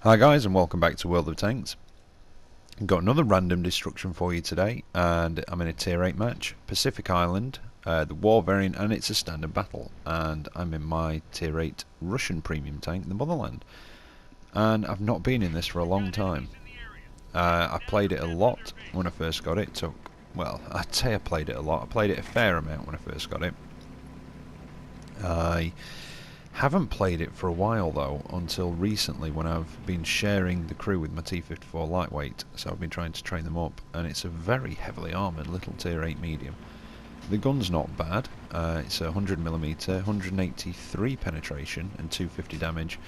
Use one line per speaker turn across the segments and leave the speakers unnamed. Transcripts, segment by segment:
Hi guys, and welcome back to World of Tanks. Got another random destruction for you today, and I'm in a tier 8 match, Pacific Island, the war variant, and it's a standard battle, and I'm in my tier 8 Russian premium tank, the Motherland, and I've not been in this for a long time. I played it a lot when I first got it. Well, I'd say I played it a lot. I played it a fair amount when I first got it. I haven't played it for a while though, until recently when I've been sharing the crew with my T-54 lightweight, so I've been trying to train them up, and it's a very heavily armoured little tier 8 medium. The gun's not bad. It's a 100mm, 183 penetration and 250 damage,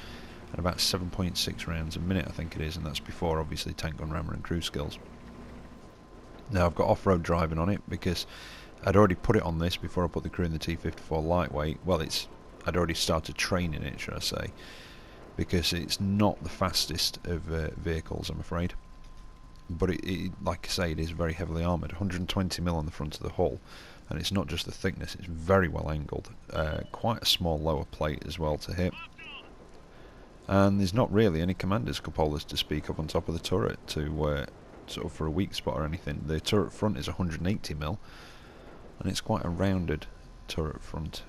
and about 7.6 rounds a minute I think it is, and that's before obviously tank gun rammer and crew skills. Now I've got off-road driving on it because I'd already put it on this before I put the crew in the T-54 lightweight. Well, I'd already started training it, should I say, because it's not the fastest of vehicles, I'm afraid. But like I say, it is very heavily armoured, 120mm on the front of the hull, and it's not just the thickness, it's very well angled. Quite a small lower plate as well to hit. And there's not really any commander's cupolas to speak of on top of the turret to sort of for a weak spot or anything. The turret front is 180mm, and it's quite a rounded turret front.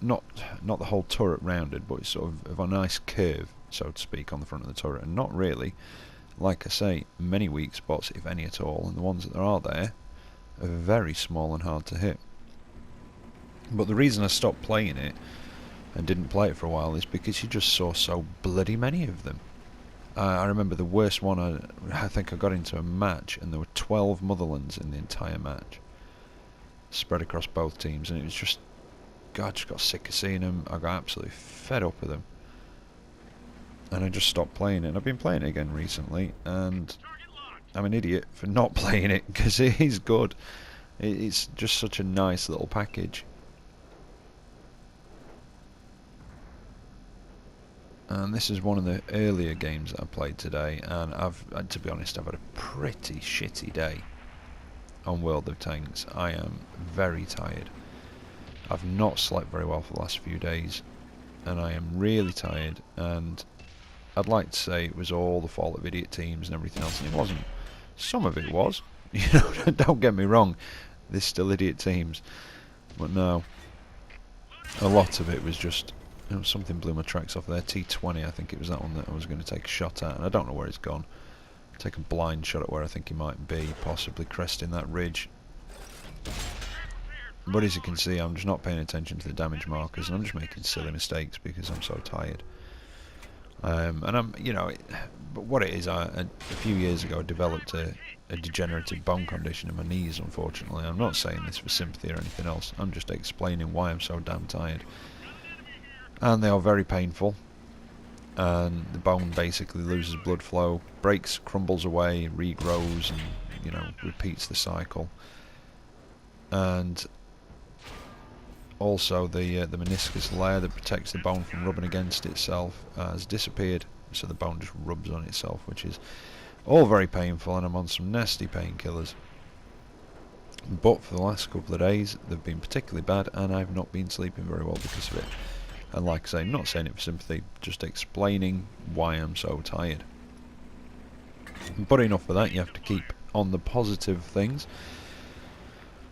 Not the whole turret rounded, but it's sort of a nice curve, so to speak, on the front of the turret, and not really, like I say, many weak spots, if any at all, and the ones that there are very small and hard to hit. But the reason I stopped playing it and didn't play it for a while is because you just saw so bloody many of them. I remember the worst one, I think I got into a match and there were 12 Motherlands in the entire match, spread across both teams, and it was just, God, I just got sick of seeing them. I got absolutely fed up with them, and I just stopped playing it. And I've been playing it again recently, and I'm an idiot for not playing it because it is good. It's just such a nice little package. And this is one of the earlier games that I played today, and to be honest, I've had a pretty shitty day on World of Tanks. I am very tired. I've not slept very well for the last few days, and I am really tired, and I'd like to say it was all the fault of idiot teams and everything else, and it wasn't. Some of it was, don't get me wrong, there's still idiot teams, but no, a lot of it was just, something blew my tracks off there. T20, I think it was that one that I was going to take a shot at, and I don't know where it's gone. Take a blind shot at where I think he might be, possibly cresting that ridge. But as you can see, I'm just not paying attention to the damage markers, and I'm just making silly mistakes because I'm so tired. And I'm, but what it is, a few years ago I developed a degenerative bone condition in my knees, unfortunately. I'm not saying this for sympathy or anything else, I'm just explaining why I'm so damn tired. And they are very painful, and the bone basically loses blood flow, breaks, crumbles away, regrows, and, repeats the cycle. And also the meniscus layer that protects the bone from rubbing against itself has disappeared, so the bone just rubs on itself, which is all very painful, and I'm on some nasty painkillers. But for the last couple of days they've been particularly bad, and I've not been sleeping very well because of it. And like I say, I'm not saying it for sympathy, just explaining why I'm so tired. But enough of that, you have to keep on the positive things.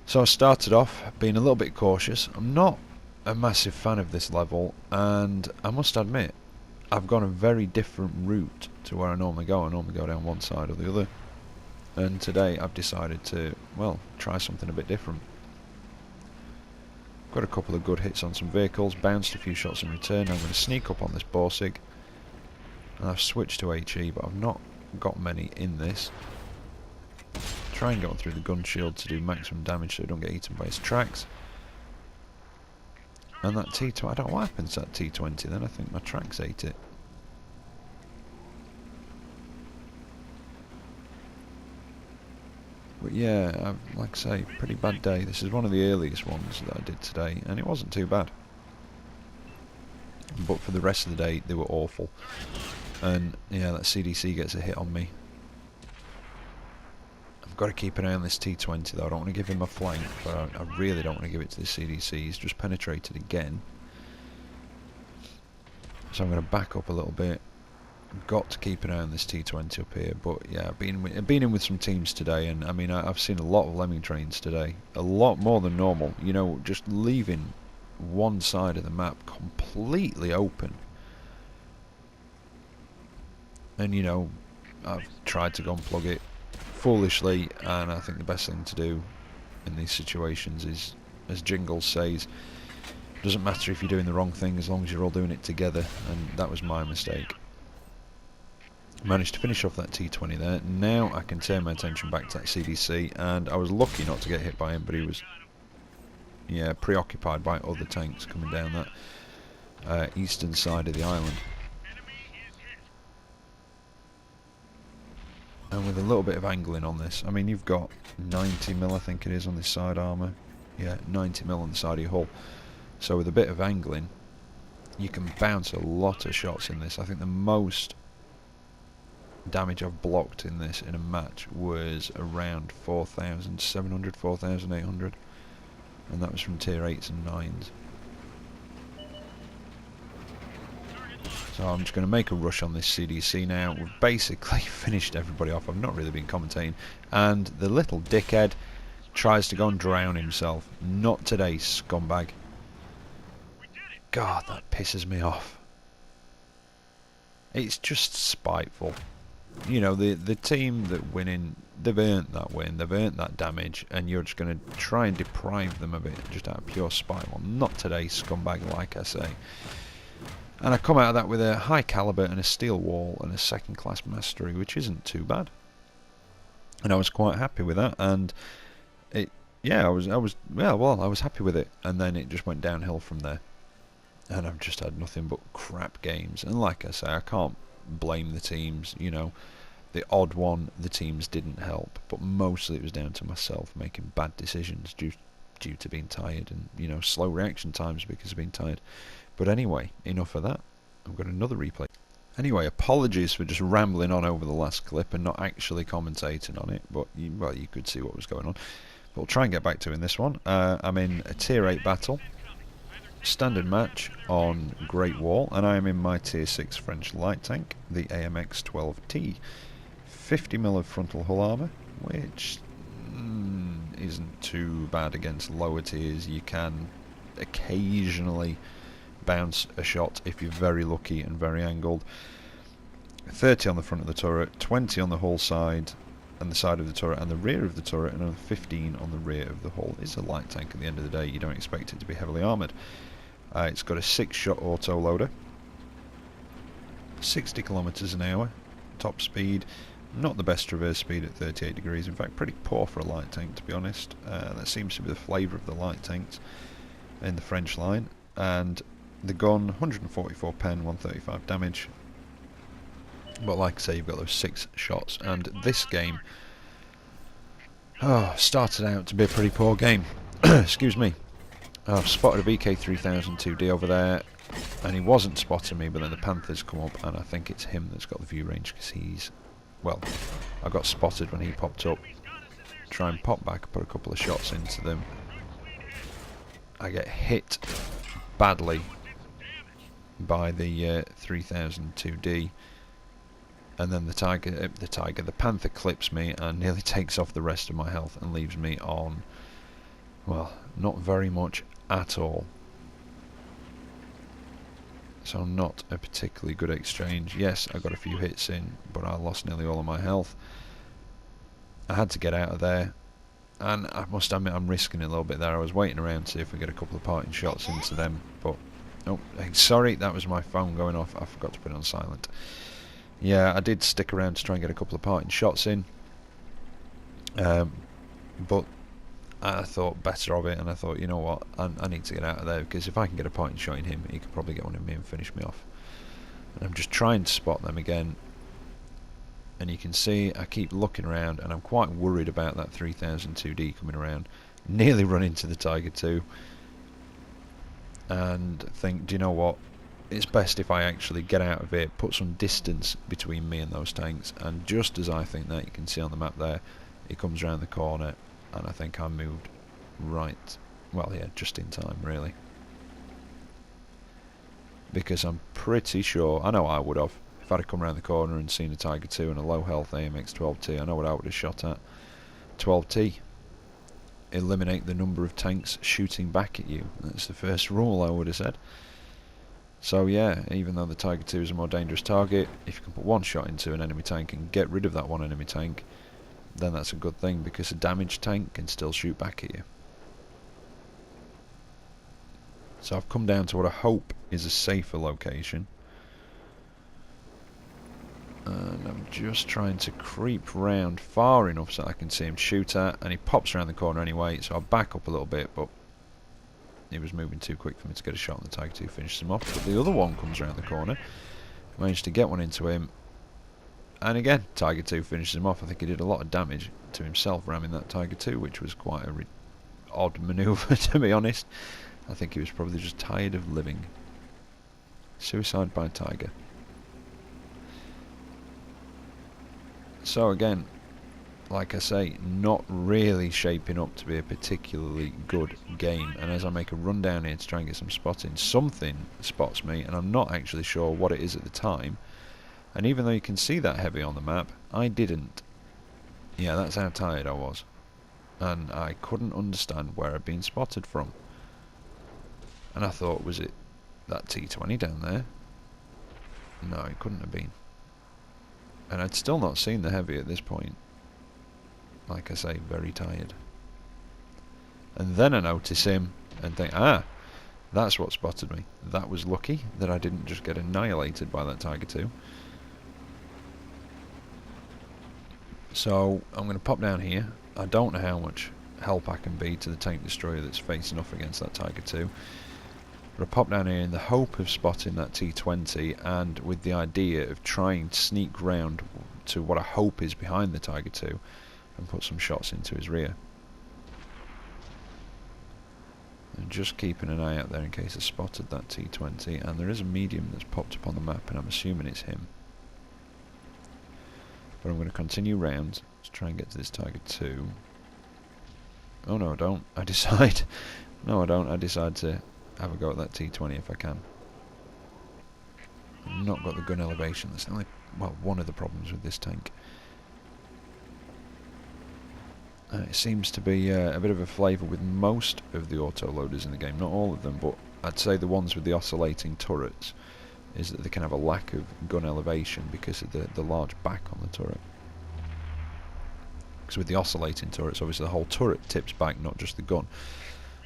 So I started off being a little bit cautious. I'm not a massive fan of this level, and I must admit, I've gone a very different route to where I normally go. I normally go down one side or the other, and today I've decided to, well, try something a bit different. Got a couple of good hits on some vehicles, bounced a few shots in return. I'm going to sneak up on this Borsig, and I've switched to HE, but I've not got many in this. Try and get on through the gun shield to do maximum damage so I don't get eaten by his tracks. And that T20, I don't know what happens to that T20 then. I think my tracks ate it. But yeah, like I say, pretty bad day. This is one of the earliest ones that I did today, and it wasn't too bad. But for the rest of the day, they were awful. And yeah, that CDC gets a hit on me. I've got to keep an eye on this T20 though. I don't want to give him a flank, but I really don't want to give it to the CDC. He's just penetrated again. So I'm going to back up a little bit. got to keep an eye on this T20 up here. But yeah, I've been in with some teams today, and I mean I've seen a lot of lemming trains today, a lot more than normal. You know, just leaving one side of the map completely open. And you know, I've tried to go and plug it foolishly, and I think the best thing to do in these situations is, as Jingles says, doesn't matter if you're doing the wrong thing as long as you're all doing it together, and that was my mistake. Managed to finish off that T20 there. Now I can turn my attention back to that CDC, and I was lucky not to get hit by him, but he was, yeah, preoccupied by other tanks coming down that eastern side of the island. And with a little bit of angling on this, I mean, you've got 90mm, I think it is, on this side armour. Yeah, 90mm on the side of your hull. So with a bit of angling, you can bounce a lot of shots in this. I think the most damage I've blocked in this in a match was around 4,700, 4,800. And that was from tier 8s and 9s. So I'm just going to make a rush on this CDC now. We've basically finished everybody off. I've not really been commentating. And the little dickhead tries to go and drown himself. Not today, scumbag. God, that pisses me off. It's just spiteful. You know, the team that winning, they've earned that win, they've earned that damage, and you're just going to try and deprive them of it just out of pure spite. Well, not today, scumbag, like I say. And I come out of that with a high caliber and a steel wall and a second class mastery, which isn't too bad. And I was quite happy with that, and it, yeah, I was happy with it, and then it just went downhill from there. And I've just had nothing but crap games, and like I say, I can't blame the teams, you know. The odd one, the teams didn't help, but mostly it was down to myself making bad decisions due to being tired, and, you know, slow reaction times because of being tired. But anyway, enough of that. I've got another replay. Anyway, apologies for just rambling on over the last clip and not actually commentating on it, but you could see what was going on. But we'll try and get back to in this one. I'm in a tier 8 battle, standard match on Great Wall, and I am in my tier 6 French light tank, the AMX-12T. 50mm of frontal hull armour, which isn't too bad against lower tiers. You can occasionally bounce a shot if you're very lucky and very angled. 30 on the front of the turret, 20 on the hull side and the side of the turret and the rear of the turret, and another 15 on the rear of the hull. It's a light tank at the end of the day. You don't expect it to be heavily armoured. It's got a 6-shot auto loader, 60 kilometers an hour top speed. Not the best traverse speed at 38 degrees, in fact pretty poor for a light tank, to be honest. That seems to be the flavour of the light tanks in the French line. And the gun, 144 pen, 135 damage. But like I say, you've got those 6 shots, and this game started out to be a pretty poor game. Excuse me. I've spotted a VK3002D over there, and he wasn't spotting me, but then the Panthers come up, and I think it's him that's got the view range, because he's, well, I got spotted when he popped up. Try and pop back, put a couple of shots into them. I get hit badly by the 3002D, and then the Panther clips me and nearly takes off the rest of my health and leaves me on, well, not very much at all. So not a particularly good exchange. Yes, I got a few hits in, but I lost nearly all of my health. I had to get out of there, and I must admit I'm risking it a little bit there. I was waiting around to see if we get a couple of parting shots into them, but oh, sorry, that was my phone going off. I forgot to put it on silent. Yeah, I did stick around to try and get a couple of parting shots in, but I thought better of it, and I thought, you know what, I need to get out of there, because if I can get a parting shot in him, he could probably get one in me and finish me off. And I'm just trying to spot them again, and you can see I keep looking around, and I'm quite worried about that 3002D coming around. Nearly run into the Tiger 2, and think, do you know what, it's best if I actually get out of it, put some distance between me and those tanks. And just as I think that, you can see on the map there, he comes around the corner, and I think I moved right, well, yeah, just in time really, because I'm pretty sure, I know I would have, If I'd have come around the corner and seen a Tiger 2 and a low health AMX 12T, I know what I would have shot at. 12T. Eliminate the number of tanks shooting back at you. That's the first rule, I would have said. So yeah, even though the Tiger 2 is a more dangerous target, if you can put one shot into an enemy tank and get rid of that one enemy tank, then that's a good thing, because a damaged tank can still shoot back at you. So I've come down to what I hope is a safer location. And I'm just trying to creep round far enough so I can see him shoot at, and he pops around the corner anyway, so I'll back up a little bit, but he was moving too quick for me to get a shot, and the Tiger 2 finishes him off. But the other one comes around the corner, managed to get one into him, and again, Tiger 2 finishes him off. I think he did a lot of damage to himself ramming that Tiger 2, which was quite a odd manoeuvre, to be honest. I think he was probably just tired of living. Suicide by Tiger. So again, like I say, not really shaping up to be a particularly good game. And as I make a run down here to try and get some spotting, something spots me, and I'm not actually sure what it is at the time. And even though you can see that heavy on the map, I didn't. Yeah, that's how tired I was. And I couldn't understand where I'd been spotted from. And I thought, was it that T20 down there? No, it couldn't have been. And I'd still not seen the heavy at this point. Like I say, very tired. And then I notice him and think, ah, that's what spotted me. That was lucky that I didn't just get annihilated by that Tiger 2. So I'm going to pop down here. I don't know how much help I can be to the tank destroyer that's facing off against that Tiger 2. But I pop down here in the hope of spotting that T20, and with the idea of trying to sneak round to what I hope is behind the Tiger 2 and put some shots into his rear. And just keeping an eye out there in case I spotted that T20, and there is a medium that's popped up on the map, and I'm assuming it's him. But I'm going to continue round to try and get to this Tiger 2. Oh no, I don't. I decide... No, I don't. I decide to have a go at that T20 if I can. I've not got the gun elevation. That's only, well, one of the problems with this tank. It seems to be a bit of a flavour with most of the auto-loaders in the game. Not all of them, but I'd say the ones with the oscillating turrets is that they can have a lack of gun elevation because of the large back on the turret. Because with the oscillating turrets, obviously the whole turret tips back, not just the gun.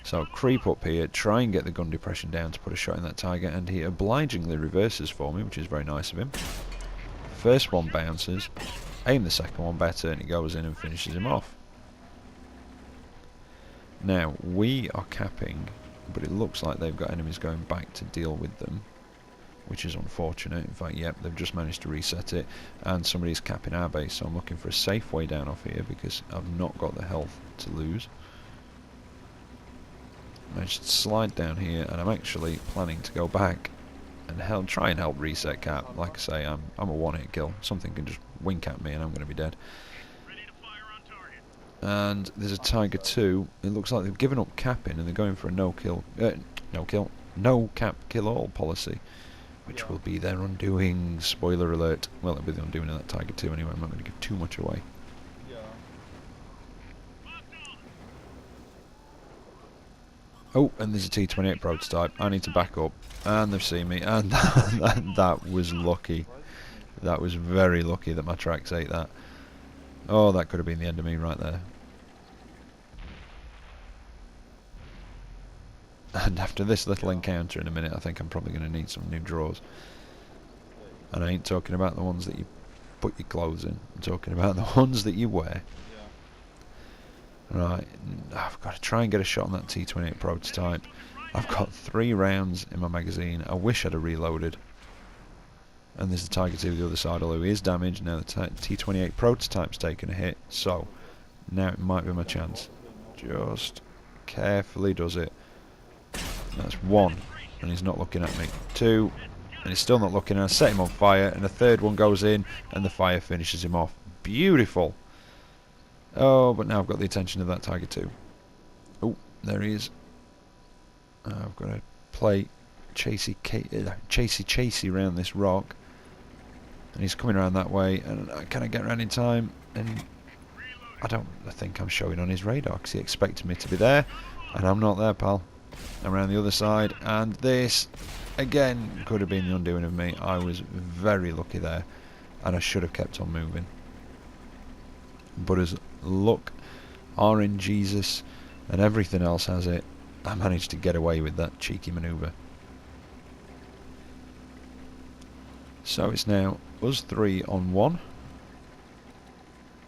So creep up here, try and get the gun depression down to put a shot in that Tiger, and he obligingly reverses for me, which is very nice of him. First one bounces, aim the second one better, and he goes in and finishes him off. Now, we are capping, but it looks like they've got enemies going back to deal with them, which is unfortunate. In fact, yep, they've just managed to reset it, and somebody's capping our base, so I'm looking for a safe way down off here because I've not got the health to lose. Managed to slide down here, and I'm actually planning to go back and try and help reset cap. Like I say, I'm a one-hit kill. Something can just wink at me and I'm going to be dead. And there's a Tiger 2. It looks like they've given up capping and they're going for a no cap kill all policy, which will be their undoing. Spoiler alert. Well, it'll be the undoing of that Tiger 2 anyway. I'm not going to give too much away. Oh, and there's a T28 prototype. I need to back up, and they've seen me, and that was lucky. That was very lucky that my tracks ate that. Oh, that could have been the end of me right there. And after this little encounter in a minute, I think I'm probably going to need some new drawers. And I ain't talking about the ones that you put your clothes in. I'm talking about the ones that you wear. Right, I've got to try and get a shot on that T28 prototype. I've got 3 rounds in my magazine. I wish I'd have reloaded. And there's the Tiger 2 the other side, although he is damaged. Now the T28 prototype's taken a hit, so now it might be my chance. Just carefully does it. That's 1, and he's not looking at me. 2, and he's still not looking, and I set him on fire, and a 3rd one goes in, and the fire finishes him off. Beautiful! Oh, but now I've got the attention of that Tiger 2. There he is. I've got to play chasey around this rock. And he's coming around that way, and can I get around in time? And I think I'm showing on his radar, because he expected me to be there, and I'm not there, pal. Around the other side, and this, again, could have been the undoing of me. I was very lucky there, and I should have kept on moving. But as luck, RNGesus, and everything else has it, I managed to get away with that cheeky manoeuvre. So it's now us 3 on 1.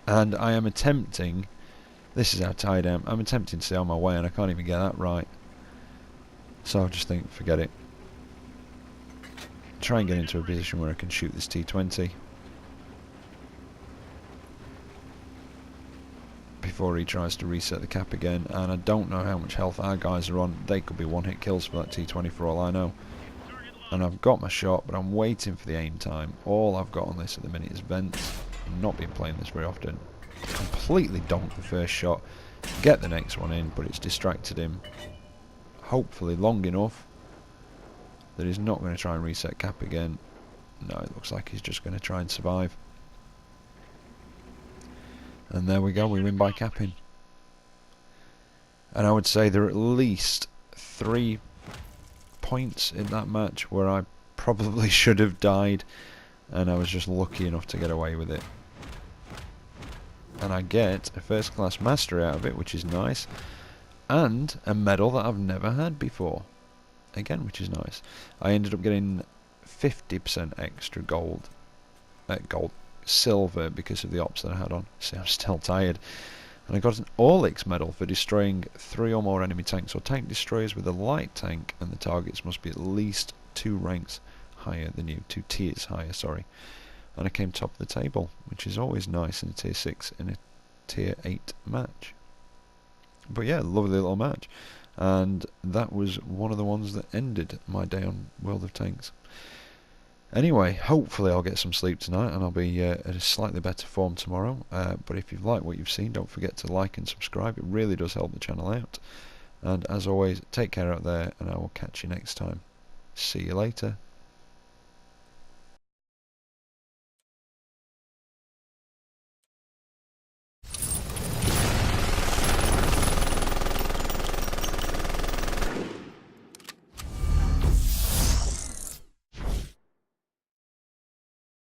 And I am attempting, this is how tired I am, I'm attempting to stay on my way and I can't even get that right. So I just think, forget it. Try and get into a position where I can shoot this T20 before he tries to reset the cap again. And I don't know how much health our guys are on. They could be one-hit kills for that T20 for all I know. And I've got my shot, but I'm waiting for the aim time. All I've got on this at the minute is vents. I've not been playing this very often. Completely donked the first shot. Get the next one in, but it's distracted him. Hopefully long enough that he's not going to try and reset cap again. No, it looks like he's just going to try and survive. And there we go, we win by capping. And I would say there are at least 3 points in that match where I probably should have died, and I was just lucky enough to get away with it. And I get a first class mastery out of it, which is nice, and a medal that I've never had before, again, which is nice. I ended up getting 50% extra silver because of the ops that I had on. See, I'm still tired. And I got an Orlik's medal for destroying 3 or more enemy tanks or tank destroyers with a light tank, and the targets must be at least 2 ranks higher than you, 2 tiers higher, sorry. And I came top of the table, which is always nice in a tier 6 in a tier 8 match. But yeah, lovely little match. And that was one of the ones that ended my day on World of Tanks. Anyway, hopefully I'll get some sleep tonight and I'll be at a slightly better form tomorrow. But if you've liked what you've seen, don't forget to like and subscribe. It really does help the channel out. And as always, take care out there, and I will catch you next time. See you later.